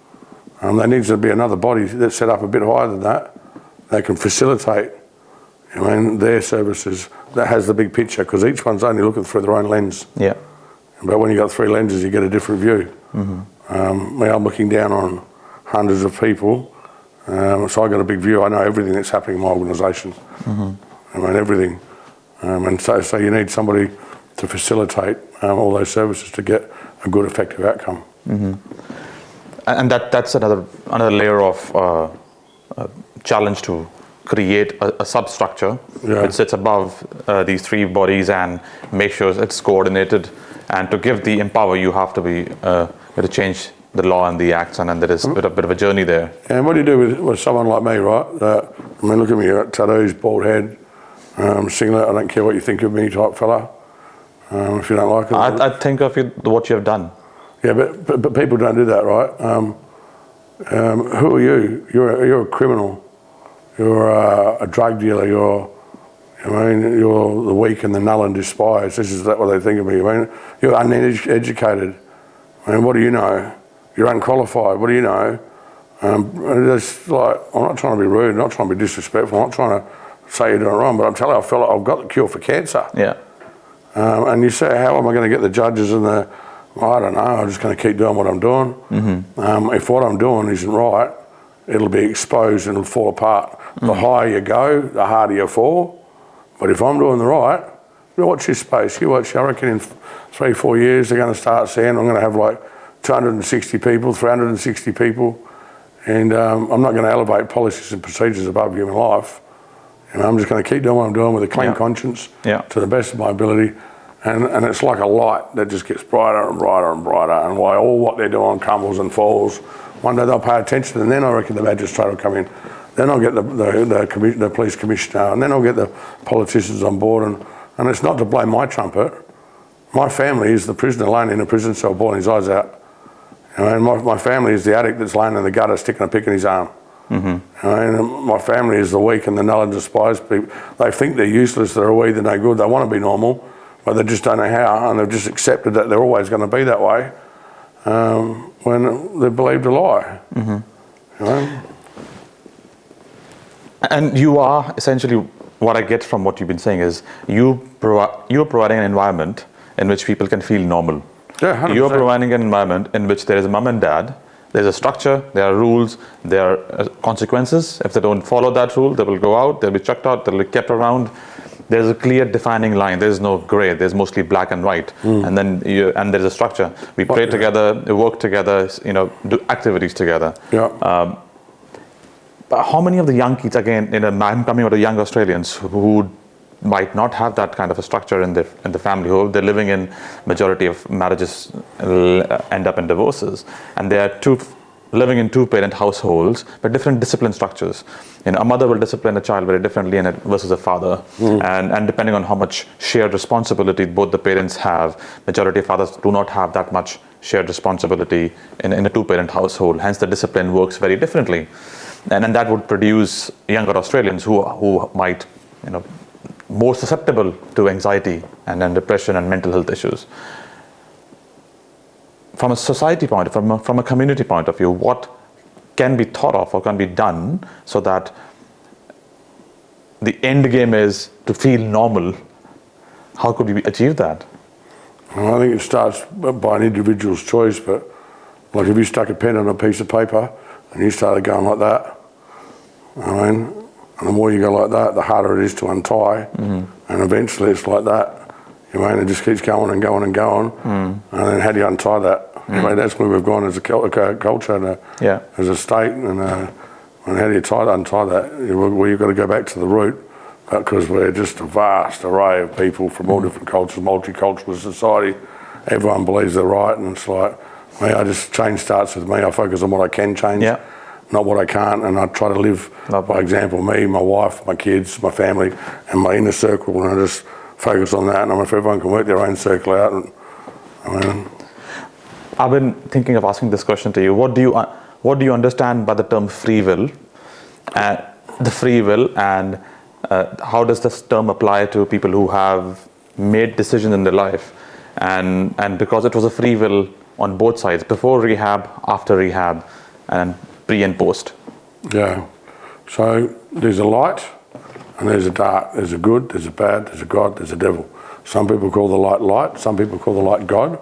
There needs to be another body that's set up a bit higher than that. They can facilitate, their services that has the big picture, because each one's only looking through their own lens. Yeah. But when you've got 3 lenses, you get a different view. I'm looking down on hundreds of people, so I got a big view. I know everything that's happening in my organisation. Everything. And so you need somebody to facilitate all those services to get a good, effective outcome. And that's another layer of challenge to create a substructure which sits above these 3 bodies and make sure it's coordinated. And to give the empower, you have to be to change the law and the acts, and then there is a bit of a journey there. And what do you do with someone like me, right? Look at me, tattoos, bald head, singlet, I don't care what you think of me type fella. If you don't like it. I think of what you have done. Yeah, but people don't do that, right? Who are you? You're a criminal. You're a drug dealer. You're the weak and the null and despised. This is what they think of me. You're uneducated. What do you know? You're unqualified. What do you know? It's like, I'm not trying to be rude. I'm not trying to be disrespectful. I'm not trying to say you're doing it wrong. But I'm telling you, I feel like I've got the cure for cancer. Yeah. And you say, how am I going to get the judges and I don't know, I'm just going to keep doing what I'm doing. If what I'm doing isn't right, it'll be exposed and it'll fall apart. The higher you go, the harder you fall. But if I'm doing the right, watch this space. You watch, I reckon in 3-4 years, they're going to start saying, I'm going to have like 260 people, 360 people. And I'm not going to elevate policies and procedures above human life. I'm just going to keep doing what I'm doing with a clean conscience to the best of my ability. And it's like a light that just gets brighter and brighter and brighter, and while all what they're doing crumbles and falls, one day they'll pay attention, and then I reckon the magistrate will come in. Then I'll get the police commissioner, and then I'll get the politicians on board. And it's not to blow my trumpet. My family is the prisoner laying in a prison cell bawling his eyes out. My family is the addict that's laying in the gutter sticking a pick in his arm. My family is the weak and the null and despised people. They think they're useless, they're weak, they're no good, they want to be normal, but they just don't know how, and they've just accepted that they're always going to be that way when they've believed a lie. And you are essentially, what I get from what you've been saying is you're providing an environment in which people can feel normal. Yeah, 100%. You're providing an environment in which there is a mum and dad, there's a structure, there are rules, there are consequences. If they don't follow that rule, they will go out, they'll be chucked out, they'll be kept around. There's a clear defining line. There's no grey. There's mostly black and white. And then there's a structure. We pray together, we work together, do activities together. Yeah. But how many of the young kids, again, I'm coming out of young Australians who might not have that kind of a structure in the family, who they're living in, majority of marriages end up in divorces, and they are living in 2-parent households, but different discipline structures. A mother will discipline a child very differently versus a father. And depending on how much shared responsibility both the parents have, majority of fathers do not have that much shared responsibility in a 2-parent household. Hence the discipline works very differently. And that would produce younger Australians who might, more susceptible to anxiety and then depression and mental health issues. From a society point, from a community point of view, what can be thought of or can be done so that the end game is to feel normal? How could we achieve that? Well, I think it starts by an individual's choice, but like if you stuck a pen on a piece of paper and you started going like that, And the more you go like that, the harder it is to untie. And eventually it's like that. You know, and it just keeps going and going and going. And then how do you untie that? You know, that's where we've gone as a culture and as a state. And how do you untie that? Well, you've got to go back to the root, because we're just a vast array of people from all different cultures, multicultural society. Everyone believes they're right, and it's like, change starts with me. I focus on what I can change, not what I can't, and I try to live by example. Me, my wife, my kids, my family, and my inner circle, and I just focus on that. And if everyone can work their own circle out, I've been thinking of asking this question to you. What do you understand by the term free will? The free will, and how does this term apply to people who have made decisions in their life? And because it was a free will on both sides, before rehab, after rehab, and pre and post. Yeah. So there's a light and there's a dark. There's a good, there's a bad, there's a God, there's a devil. Some people call the light light, some people call the light God,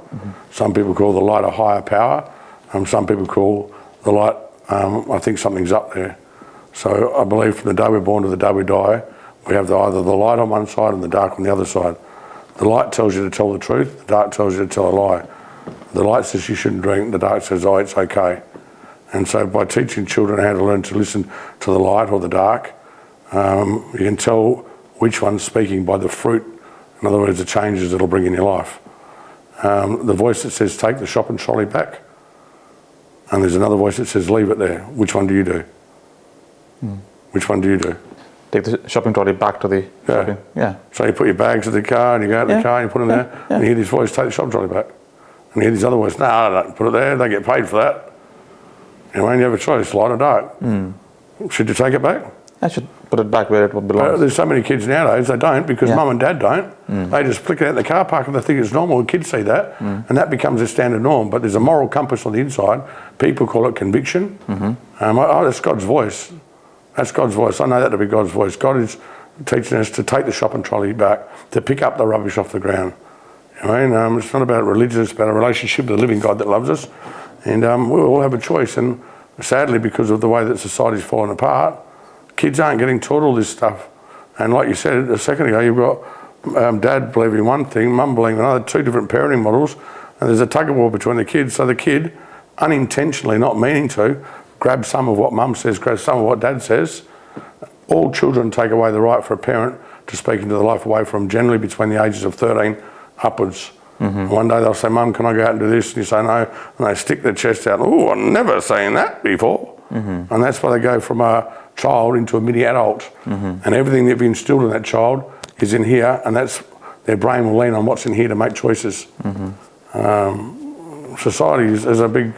some people call the light a higher power, and some people call the light, I think something's up there. So I believe from the day we're born to the day we die, we have either the light on one side and the dark on the other side. The light tells you to tell the truth, the dark tells you to tell a lie. The light says you shouldn't drink, the dark says, oh, it's okay. And so by teaching children how to learn to listen to the light or the dark, you can tell which one's speaking by the fruit. In other words, the changes it'll bring in your life. The voice that says, take the shopping trolley back, and there's another voice that says, leave it there. Which one do you do? Which one do you do? Take the shopping trolley back to the shopping. Yeah. So you put your bags in the car and you go out in the car and you put them there, and you hear this voice, take the shopping trolley back. And you hear this other voice, no, I don't put it there, they get paid for that. You know, and you have a choice, light or dark. Should you take it back? I should put it back where it belongs. There's so many kids nowadays, they don't, because mum and dad don't. They just flick it out in the car park and they think it's normal, and kids see that, and that becomes a standard norm. But there's a moral compass on the inside. People call it conviction. That's God's voice. That's God's voice. I know that to be God's voice. God is teaching us to take the shopping trolley back, to pick up the rubbish off the ground. You know, it's not about religion, it's about a relationship with the living God that loves us. And we all have a choice. And sadly, because of the way that society's fallen apart, kids aren't getting taught all this stuff. And like you said a second ago, you've got dad believing one thing, mum believing another, two different parenting models, and there's a tug of war between the kids. So the kid, unintentionally, not meaning to, grabs some of what mum says, grabs some of what dad says. All children take away the right for a parent to speak into the life away from, generally between the ages of 13 upwards. One day they'll say, Mum, can I go out and do this? And you say no, and they stick their chest out. Oh, I've never seen that before. And that's why they go from a child into a mini adult. And everything they've instilled in that child is in here, and that's their brain will lean on what's in here to make choices. Society is a big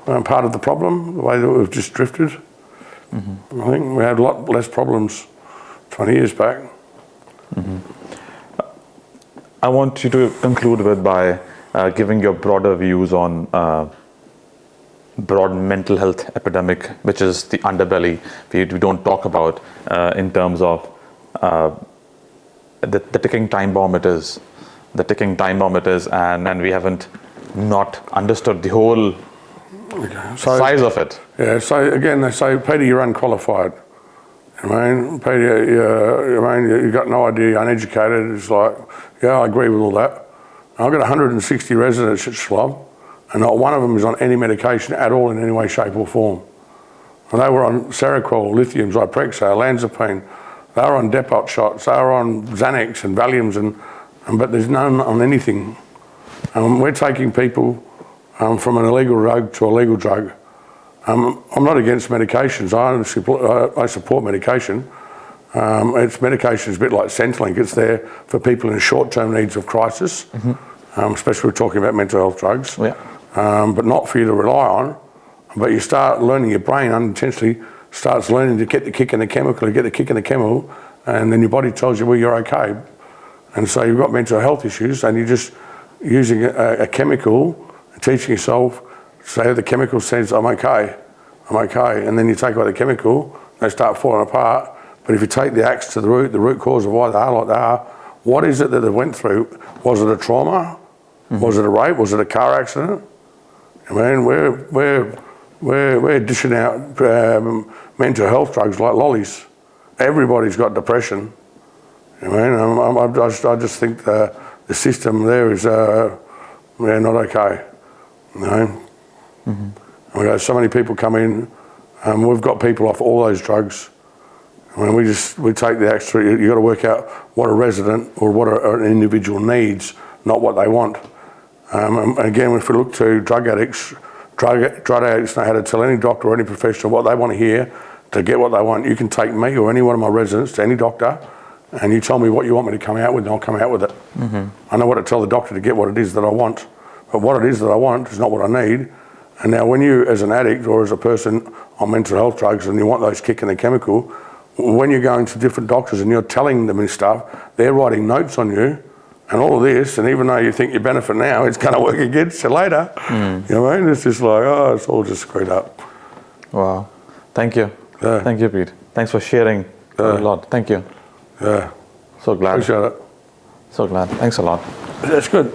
part of the problem, the way that we've just drifted. I think we had a lot less problems 20 years back. I want you to conclude by giving your broader views on broad mental health epidemic, which is the underbelly we don't talk about in terms of the ticking time bomb it is. The ticking time bomb it is, and we haven't not understood the whole size of it. Yeah, so again, they say, Peter, you're unqualified. I mean, Peter, you've got no idea, you're uneducated. It's like, yeah, I agree with all that. I've got 160 residents at Shalom, and not one of them is on any medication at all in any way, shape or form. And they were on Seroquel, lithium, Zyprexa, olanzapine. They were on Depot shots. They were on Xanax and Valiums, but there's none on anything. We're taking people from an illegal drug to a legal drug. I'm not against medications. I support medication. Medication is a bit like Centrelink. It's there for people in short-term needs of crisis, especially we're talking about mental health drugs, but not for you to rely on. But you start learning, your brain unintentionally starts learning to get the kick in the chemical, and then your body tells you, well, you're okay. And so you've got mental health issues, and you're just using a chemical, teaching yourself, say the chemical says, I'm okay, and then you take away the chemical, they start falling apart. But if you take the axe to the root cause of why they are like they are, what is it that they went through? Was it a trauma? Was it a rape? Was it a car accident? I mean, we're dishing out mental health drugs like lollies. everybody's got depression. I just think the system there is not okay. We got so many people come in. We've got people off all those drugs. We take the extra. You got to work out what a resident or what an individual needs, not what they want. And again, if we look to drug addicts know how to tell any doctor or any professional what they want to hear to get what they want. You can take me or any one of my residents to any doctor, and you tell me what you want me to come out with, and I'll come out with it. I know what to tell the doctor to get what it is that I want, but what it is that I want is not what I need. And now when you, as an addict or as a person on mental health drugs, and you want those kick and the chemical, when you're going to different doctors and you're telling them this stuff, they're writing notes on you and all of this, and even though you think you benefit now, it's going to work against you later. You know what I mean? It's just like, it's all just screwed up. Wow. Thank you. Thank you, Pete. Thanks for sharing a lot. Thank you. Yeah. So glad. Appreciate it. So glad. Thanks a lot. That's good.